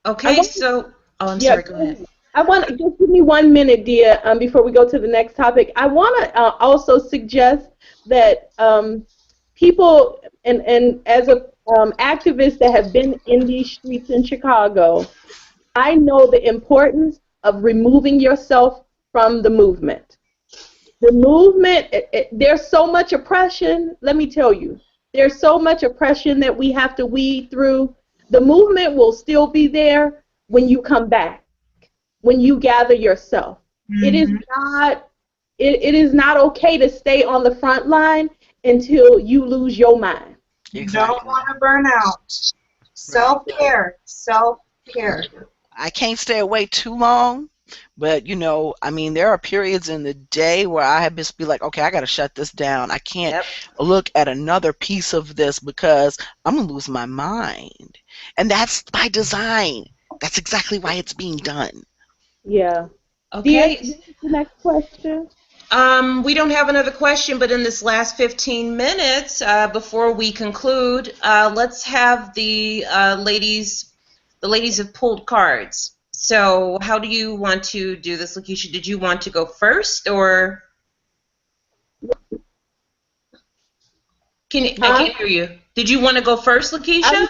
S2: Okay, so. Oh, I'm sorry, go ahead.
S3: I want to just give me 1 minute, dear, before we go to the next topic. I want to also suggest that people, and as a activists that have been in these streets in Chicago, I know the importance of removing yourself from the movement. The movement, there's so much oppression, let me tell you. There's so much oppression that we have to weed through. The movement will still be there when you come back, when you gather yourself. Mm-hmm. It is not okay to stay on the front line until you lose your mind.
S4: You don't want to burn out. Self-care, self-care.
S1: I can't stay away too long, but there are periods in the day where I have to be like, okay, I got to shut this down. I can't look at another piece of this because I'm going to lose my mind. And that's by design. That's exactly why it's being done.
S3: Yeah.
S2: Okay.
S3: The next question.
S2: We don't have another question, but in this last 15 minutes, before we conclude, let's have the ladies. The ladies have pulled cards. So, how do you want to do this, Lakeisha? Did you want to go first, or? I can't hear you. Did you want to go first, Lakeisha?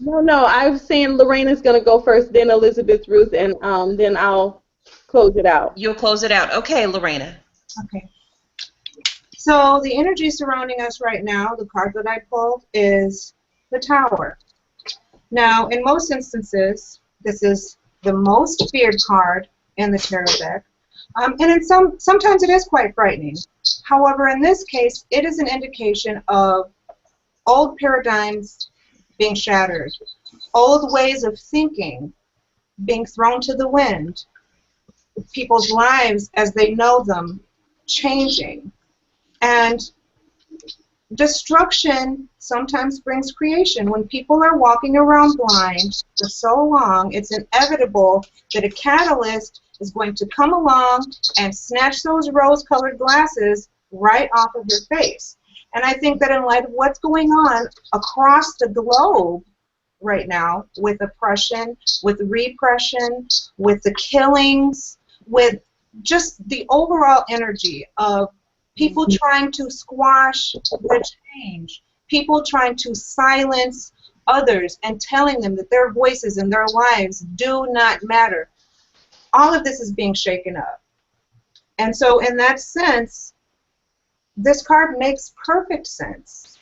S3: No, I was saying Lorena's going to go first, then Elizabeth, Ruth, and then I'll close it out.
S2: You'll close it out. Okay, Lorena.
S4: Okay. So the energy surrounding us right now, the card that I pulled, is the Tower. Now, in most instances, this is the most feared card in the tarot deck. And sometimes it is quite frightening. However, in this case, it is an indication of old paradigms being shattered, old ways of thinking being thrown to the wind, people's lives as they know them changing. And destruction sometimes brings creation. When people are walking around blind for so long, it's inevitable that a catalyst is going to come along and snatch those rose-colored glasses right off of your face. And I think that in light of what's going on across the globe right now, with oppression, with repression, with the killings, with just the overall energy of people trying to squash the change, people trying to silence others and telling them that their voices and their lives do not matter. All of this is being shaken up. And so in that sense, this card makes perfect sense.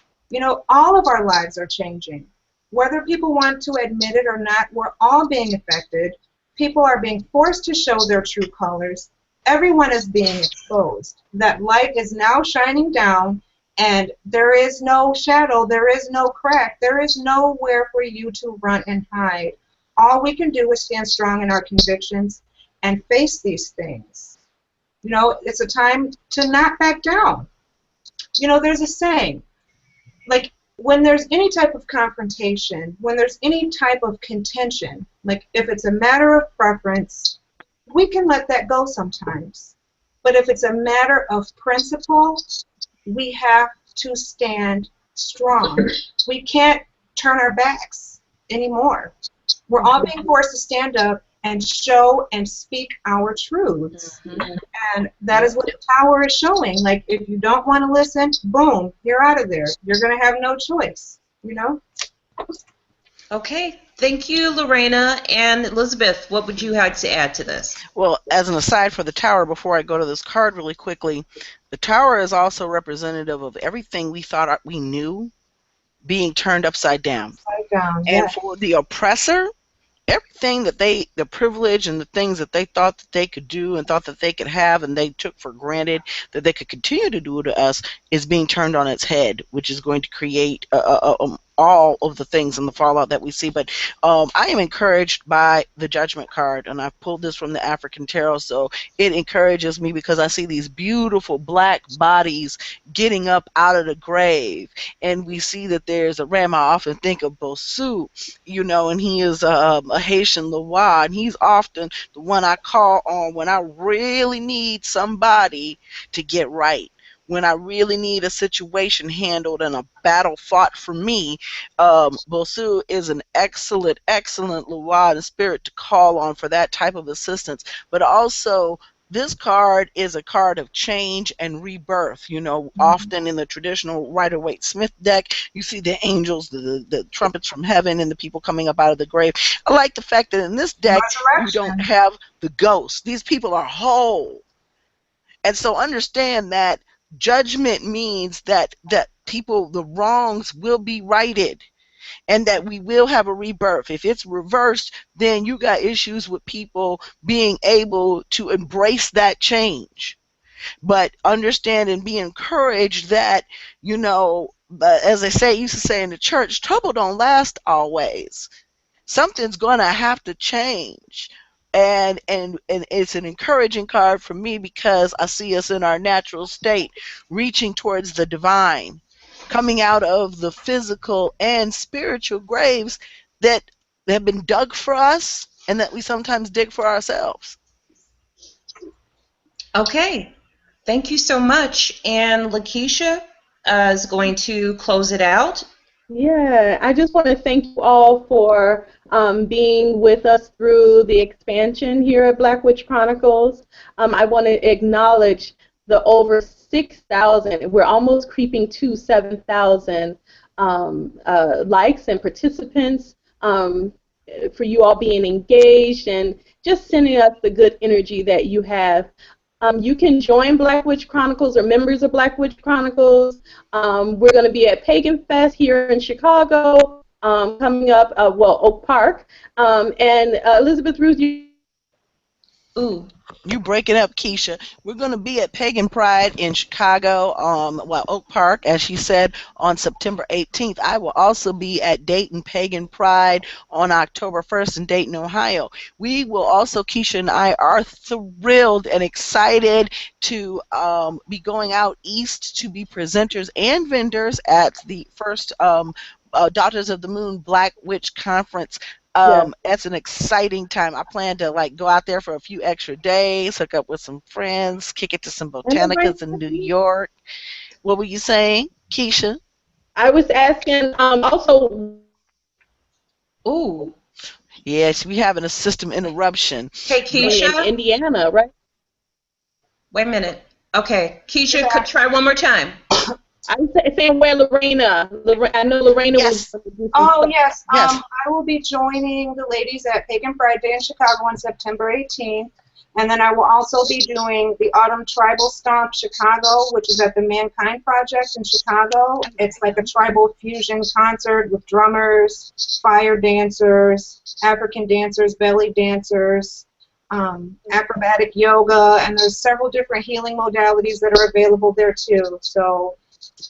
S4: All of our lives are changing. Whether people want to admit it or not, we're all being affected. People are being forced to show their true colors. Everyone is being exposed. That light is now shining down, and there is no shadow, there is no crack, there is nowhere for you to run and hide. All we can do is stand strong in our convictions and face these things. It's a time to not back down. There's a saying, like, when there's any type of confrontation, when there's any type of contention, like if it's a matter of preference, we can let that go sometimes. But if it's a matter of principle, we have to stand strong. We can't turn our backs anymore. We're all being forced to stand up and show and speak our truths. Mm-hmm. And that is what the Tower is showing. Like, if you don't want to listen, boom, you're out of there. You're going to have no choice,
S2: Okay. Thank you, Lorena. And Elizabeth, what would you like to add to this?
S1: Well, as an aside for the Tower, before I go to this card really quickly, the Tower is also representative of everything we thought we knew being turned upside down.
S4: Upside down,
S1: and for the oppressor, everything that the privilege and the things that they thought that they could do and thought that they could have and they took for granted that they could continue to do to us is being turned on its head, which is going to create all of the things and the fallout that we see. But I am encouraged by the Judgment card, and I pulled this from the African Tarot, so it encourages me because I see these beautiful black bodies getting up out of the grave, and we see that there's a ram. I often think of Bosu, and he is a Haitian Loa, and he's often the one I call on when I really need somebody to get right, when I really need a situation handled and a battle fought for me. Bosu is an excellent, excellent Loa and spirit to call on for that type of assistance. But also, this card is a card of change and rebirth. Often in the traditional Rider-Waite-Smith deck, you see the angels, the trumpets from heaven, and the people coming up out of the grave. I like the fact that in this deck, you don't have the ghosts. These people are whole. And so understand that judgment means that people, the wrongs will be righted, and that we will have a rebirth. If it's reversed, then you got issues with people being able to embrace that change. But understand and be encouraged that, as they used to say in the church, trouble don't last always. Something's going to have to change. And it's an encouraging card for me because I see us in our natural state, reaching towards the divine, coming out of the physical and spiritual graves that have been dug for us and that we sometimes dig for ourselves.
S2: Okay. Thank you so much. And Lakeisha is going to close it out.
S3: Yeah, I just want to thank you all for being with us through the expansion here at Black Witch Chronicles. I want to acknowledge the over 6,000, we're almost creeping to 7,000 likes and participants, for you all being engaged and just sending us the good energy that you have. You can join Black Witch Chronicles or members of Black Witch Chronicles. We're going to be at Pagan Fest here in Chicago coming up, Oak Park. And Elizabeth Ruth,
S1: You breaking up, Keisha. We're going to be at Pagan Pride in Chicago, Oak Park, as she said, on September 18th. I will also be at Dayton Pagan Pride on October 1st in Dayton, Ohio. We will also, Keisha and I are thrilled and excited to be going out east to be presenters and vendors at the first Daughters of the Moon Black Witch Conference. That's an exciting time. I plan to go out there for a few extra days, hook up with some friends, kick it to some botanicas in New York. What were you saying, Keisha?
S3: I was asking also.
S1: Yes, we having a system interruption.
S2: Hey, Keisha.
S3: In Indiana, right?
S2: Wait a minute. Okay, Keisha, could try one more time.
S3: I was saying where Lorena. I know Lorena was.
S4: Yes. I will be joining the ladies at Pagan Pride Day in Chicago on September 18th. And then I will also be doing the Autumn Tribal Stomp Chicago, which is at the Mankind Project in Chicago. It's like a tribal fusion concert with drummers, fire dancers, African dancers, belly dancers, acrobatic yoga, and there's several different healing modalities that are available there too. So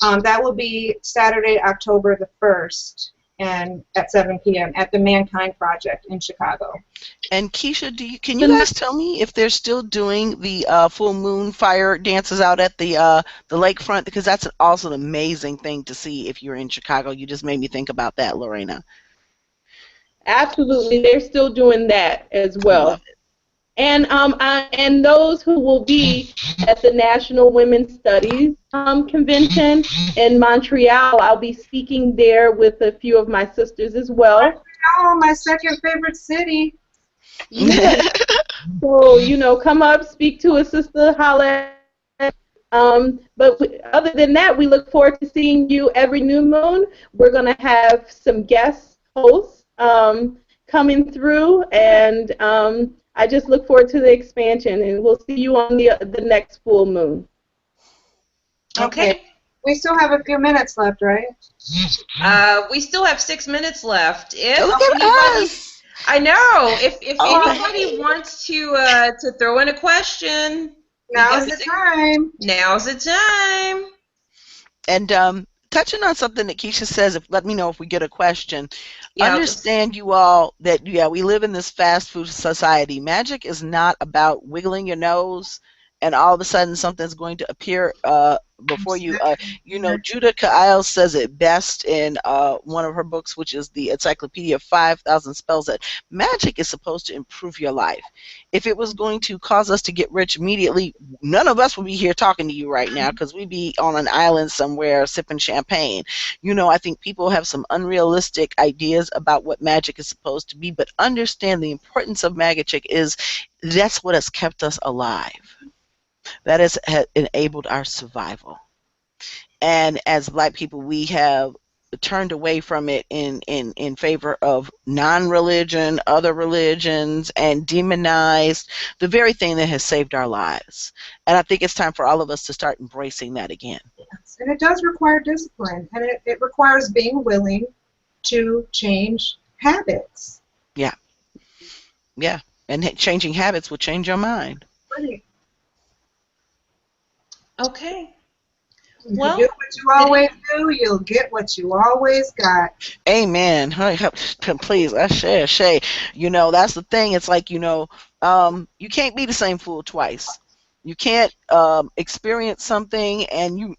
S4: that will be Saturday, October the 1st, and at 7 p.m. at the Mankind Project in Chicago.
S1: And Keisha, can you guys tell me if they're still doing the full moon fire dances out at the lakefront? Because that's also an amazing thing to see if you're in Chicago. You just made me think about that, Lorena.
S3: Absolutely, they're still doing that as well. And those who will be at the National Women's Studies Convention in Montreal, I'll be speaking there with a few of my sisters as well.
S4: Montreal, my second favorite city.
S3: Yeah. So, come up, speak to a sister, holler. But other than that, we look forward to seeing you every new moon. We're going to have some guest hosts coming through, and I just look forward to the expansion, and we'll see you on the next full moon.
S2: Okay.
S4: We still have a few minutes left, right?
S2: We still have 6 minutes left.
S1: Look at us.
S2: I know. If
S1: Oh,
S2: anybody wants to throw in a question,
S4: Now's the time.
S2: now's the time.
S1: and touching on something that Keisha says, let me know if we get a question.
S2: Yeah, I'll just
S1: Understand you all that we live in this fast food society. Magic is not about wiggling your nose and all of a sudden something's going to appear before you. Judah Kyle says it best in one of her books, which is the Encyclopedia of 5,000 Spells, that magic is supposed to improve your life. If it was going to cause us to get rich immediately, none of us would be here talking to you right now, because we'd be on an island somewhere sipping champagne. I think people have some unrealistic ideas about what magic is supposed to be, but understand the importance of magic is that's what has kept us alive. That has enabled our survival. And as Black people, we have turned away from it in favor of non-religion, other religions, and demonized the very thing that has saved our lives. And I think it's time for all of us to start embracing that again.
S4: Yes. And it does require discipline, and it requires being willing to change habits.
S1: Yeah. Yeah. And changing habits will change your mind.
S4: Right.
S2: okay.
S4: If
S2: Well,
S4: you do what you always do, you'll get what you always got.
S1: Amen. Please, Shay. That's the thing. It's like, you can't be the same fool twice. You can't experience something, and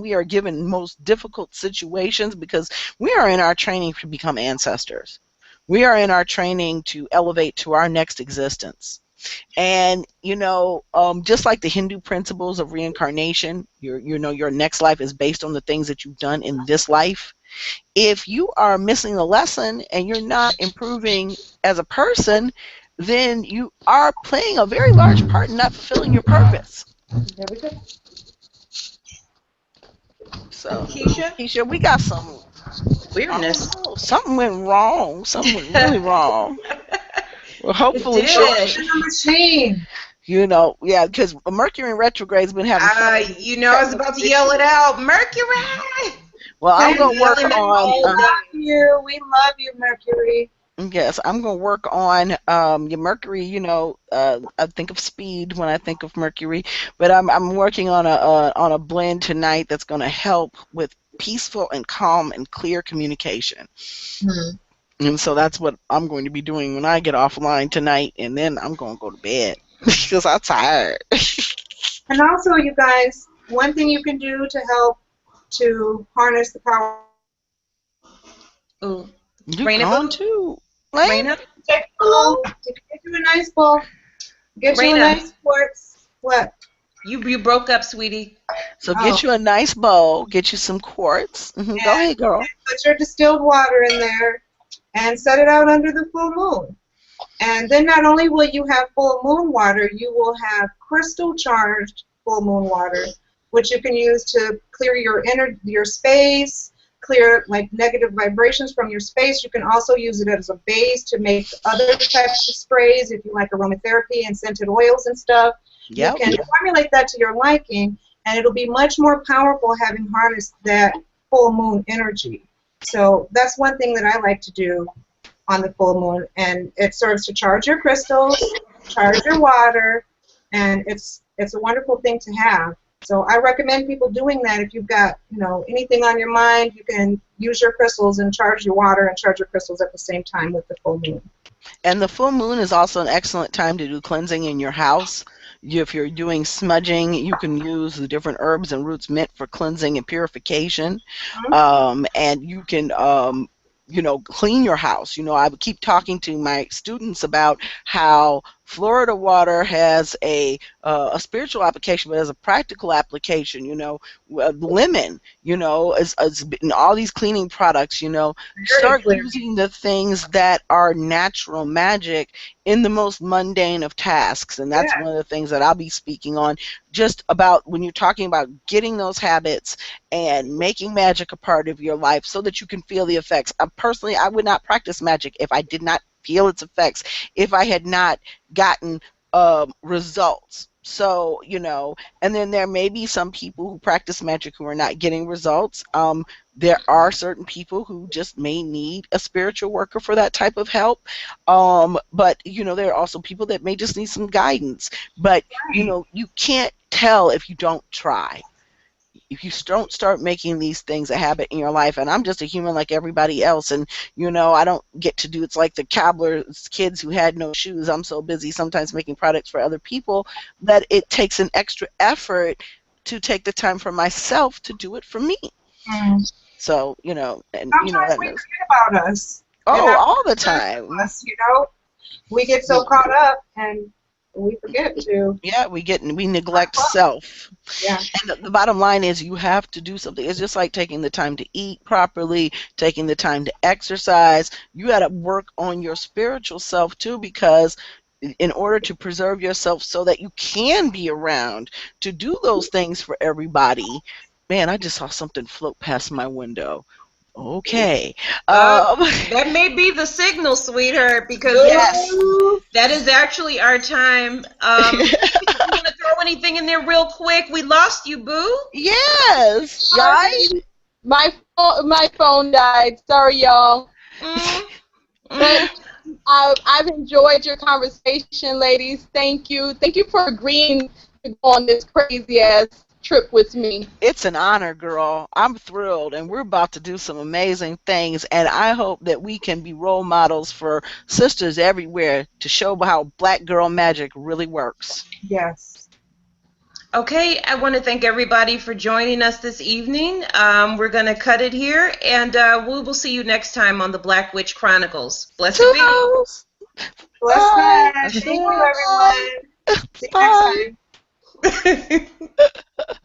S1: we are given most difficult situations because we are in our training to become ancestors. We are in our training to elevate to our next existence. And just like the Hindu principles of reincarnation, your next life is based on the things that you've done in this life. If you are missing a lesson and you're not improving as a person, then you are playing a very large part in not fulfilling your purpose.
S3: There we go.
S1: So,
S2: Keisha?
S1: Keisha, we got some
S2: Weirdness.
S1: something went wrong. Something went really wrong. Well, hopefully,
S2: It did.
S4: The machine.
S1: because Mercury Retrograde's been having fun.
S2: I was about to yell it out. Mercury!
S1: Well, I'm
S4: Thank
S1: going to work
S2: you.
S1: on.
S4: We love you. We love you, Mercury.
S1: Yes, I'm going to work on your Mercury. I think of speed when I think of Mercury, but I'm working on a blend tonight that's going to help with peaceful and calm and clear communication. And so that's what I'm going to be doing when I get offline tonight, and then I'm going to go to bed because I'm tired.
S4: And also, you guys, one thing you can do to help to harness the power.
S2: Ooh.
S1: You
S2: Raina,
S1: gone too?
S2: Raina?
S4: Get you a nice bowl. Get you a
S2: Raina.
S4: nice quartz. What?
S2: You broke up, sweetie.
S1: So get you a nice bowl, get you some quartz. Go ahead, girl.
S4: Put your distilled water in there and set it out under the full moon. And then not only will you have full moon water, you will have crystal charged full moon water, which you can use to clear your space, clear like negative vibrations from your space. You can also use it as a base to make other types of sprays if you like aromatherapy and scented oils and stuff.
S1: Yep.
S4: You can formulate that to your liking, and it'll be much more powerful having harnessed that full moon energy. So that's one thing that I like to do on the full moon, and it serves to charge your crystals, charge your water, and it's a wonderful thing to have. So I recommend people doing that. If you've got anything on your mind, you can use your crystals and charge your water and charge your crystals at the same time with the full moon.
S1: And the full moon is also an excellent time to do cleansing in your house. If you're doing smudging, you can use the different herbs and roots meant for cleansing and purification. And you can clean your house. I would keep talking to my students about how Florida water has a spiritual application, but as a practical application, lemon, in all these cleaning products, start using the things that are natural magic in the most mundane of tasks. And that's one of the things that I'll be speaking on, just about when you're talking about getting those habits and making magic a part of your life so that you can feel the effects. Personally, I would not practice magic if I did not feel its effects, if I had not gotten results. So, and then there may be some people who practice magic who are not getting results. There are certain people who just may need a spiritual worker for that type of help. But, there are also people that may just need some guidance. But, you can't tell if you don't try. If you don't start making these things a habit in your life, and I'm just a human like everybody else, and I don't get to do, it's like the cobbler's kids who had no shoes. I'm so busy sometimes making products for other people that it takes an extra effort to take the time for myself to do it for me. So, and
S4: sometimes
S1: that
S4: we
S1: knows.
S4: forget about us.
S1: Oh, all the time.
S4: Us, we get so caught up and we forget to.
S1: Yeah, we neglect self.
S4: Yeah.
S1: And the bottom line is you have to do something. It's just like taking the time to eat properly, taking the time to exercise. You got to work on your spiritual self too, because in order to preserve yourself so that you can be around to do those things for everybody. Man, I just saw something float past my window. Okay.
S2: That may be the signal, sweetheart, because
S1: Yes.
S2: that is actually our time. You want to throw anything in there real quick? We lost you, boo.
S1: Yes. Guys.
S3: My phone died. Sorry, y'all. But I've enjoyed your conversation, ladies. Thank you. Thank you for agreeing to go on this crazy ass trip with me.
S1: It's an honor, girl. I'm thrilled, and we're about to do some amazing things, and I hope that we can be role models for sisters everywhere to show how Black girl magic really works.
S4: Yes.
S2: Okay, I want to thank everybody for joining us this evening. We're going to cut it here, and we will see you next time on the Black Witch Chronicles. Blessed be.
S4: Bless. Thank you, everyone. See you next time.